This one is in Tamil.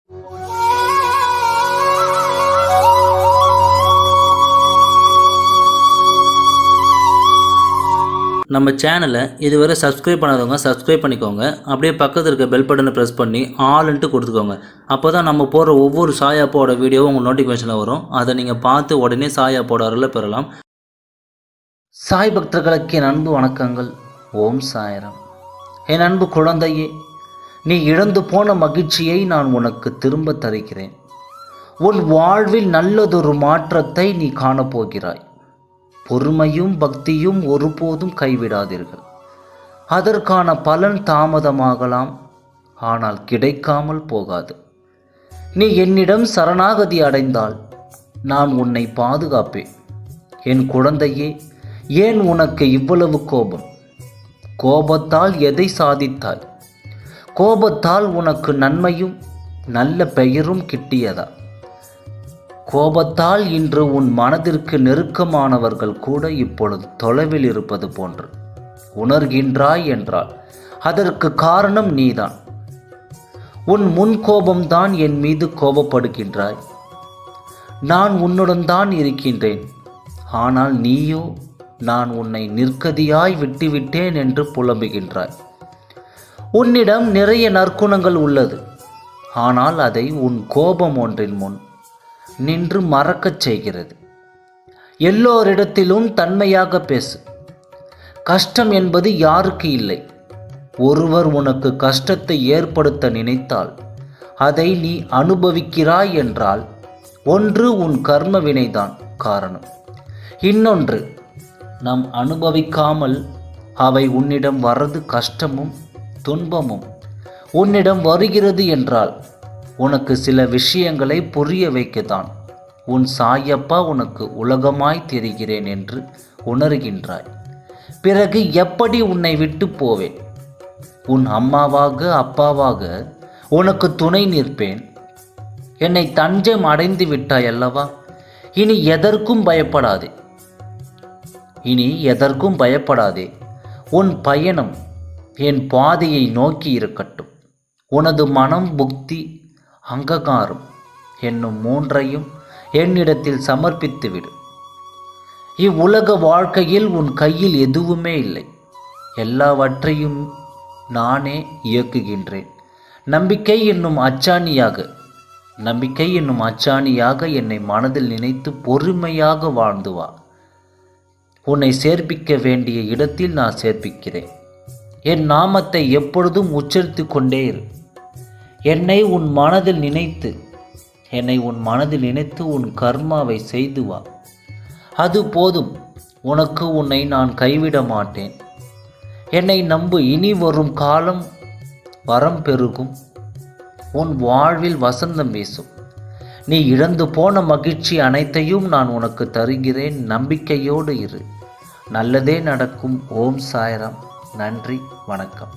நம்ம சேனலை இதுவரை சப்ஸ்கிரைப் பண்ணாதவங்க சப்ஸ்கிரைப் பண்ணிக்கோங்க. அப்படியே பக்கத்தில் இருக்க பெல் பட்டனை ப்ரெஸ் பண்ணி ஆல்ன்ட்டு கொடுத்துக்கோங்க. அப்போ தான் நம்ம போடுற ஒவ்வொரு சாயாப்போட வீடியோவும் உங்கள் நோட்டிஃபிகேஷனில் வரும். அதை நீங்கள் பார்த்து உடனே சாயாப்போட அருளை பெறலாம். சாய் பக்தர்களுக்கு என் அன்பு வணக்கங்கள். ஓம் சாய்ராம். என் அன்பு குழந்தையே, நீ இழந்து போன மகிழ்ச்சியை நான் உனக்கு திரும்ப தருகிறேன். உன் வாழ்வில் நல்லதொரு மாற்றத்தை நீ காணப்போகிறாய். பொறுமையும் பக்தியும் ஒருபோதும் கைவிடாதீர்கள். அதற்கான பலன் தாமதமாகலாம், ஆனால் கிடைக்காமல் போகாது. நீ என்னிடம் சரணாகதி அடைந்தால் நான் உன்னை பாதுகாப்பேன். என் குழந்தையே, ஏன் உனக்கு இவ்வளவு கோபம்? கோபத்தால் எதை சாதித்தாய்? கோபத்தால் உனக்கு நன்மையும் நல்ல பெயரும் கிட்டியதா? கோபத்தால் இன்று உன் மனதிற்கு நெருக்கமானவர்கள் கூட இப்பொழுது தொலைவில் இருப்பது போன்று உணர்கின்றாய் என்றால் அதற்கு காரணம் நீதான். உன் முன் கோபம்தான் என் மீது கோபப்படுகின்றாய். நான் உன்னுடன் தான் இருக்கின்றேன், ஆனால் நீயோ நான் உன்னை நிர்கதியாய் விட்டுவிட்டேன் என்று புலம்புகின்றாய். உன்னிடம் நிறைய நற்குணங்கள் உள்ளது, ஆனால் அதை உன் கோபம் ஒன்றின் முன் நின்று மறக்கச் செய்கிறது. எல்லோரிடத்திலும் தன்மையாக பேசு. கஷ்டம் என்பது யாருக்கு இல்லை. ஒருவர் உனக்கு கஷ்டத்தை ஏற்படுத்த நினைத்தால் அதை நீ அனுபவிக்கிறாய் என்றால் ஒன்று உன் கர்ம வினைதான் காரணம், இன்னொன்று நாம் அனுபவிக்காமல் அவை உன்னிடம் வரது கஷ்டமும் துன்பமும் உன்னிடம் வருகிறது என்றால் உனக்கு சில விஷயங்களை புரிய வைக்கத்தான் உன் சாயப்பா உனக்கு உலகமாய் தெரிகிறேன் என்று உணர்கின்றாய். பிறகு எப்படி உன்னை விட்டு போவேன்? உன் அம்மாவாக அப்பாவாக உனக்கு துணை நிற்பேன். என்னை தஞ்சம் அடைந்து விட்டாய் அல்லவா? இனி எதற்கும் பயப்படாதே. உன் பயணம் என் பாதையை நோக்கி இருக்கட்டும். உனது மனம், புக்தி, அங்ககாரம் என்னும் மூன்றையும் என்னிடத்தில் சமர்ப்பித்துவிடு. இவ்வுலக வாழ்க்கையில் உன் கையில் எதுவுமே இல்லை. எல்லாவற்றையும் நானே இயக்குகின்றேன். நம்பிக்கை என்னும் அச்சாணியாக என்னை மனதில் நினைத்து பொறுமையாக வாழ்ந்து வா. உன்னை சேர்ப்பிக்க வேண்டிய இடத்தில் நான் சேர்ப்பிக்கிறேன். என் நாமத்தை எப்பொழுதும் உச்சரித்து கொண்டே இரு. என்னை உன் மனதில் நினைத்து உன் கர்மாவை செய்து வா. அது போதும். உனக்கு உன்னை நான் கைவிட மாட்டேன். என்னை நம்பு. இனி வரும் காலம் வரம் பெருகும். உன் வாழ்வில் வசந்தம் வீசும். நீ இழந்து போன மகிழ்ச்சி அனைத்தையும் நான் உனக்கு தருகிறேன். நம்பிக்கையோடு இரு. நல்லதே நடக்கும். ஓம் சாய்ராம். நன்றி, வணக்கம்.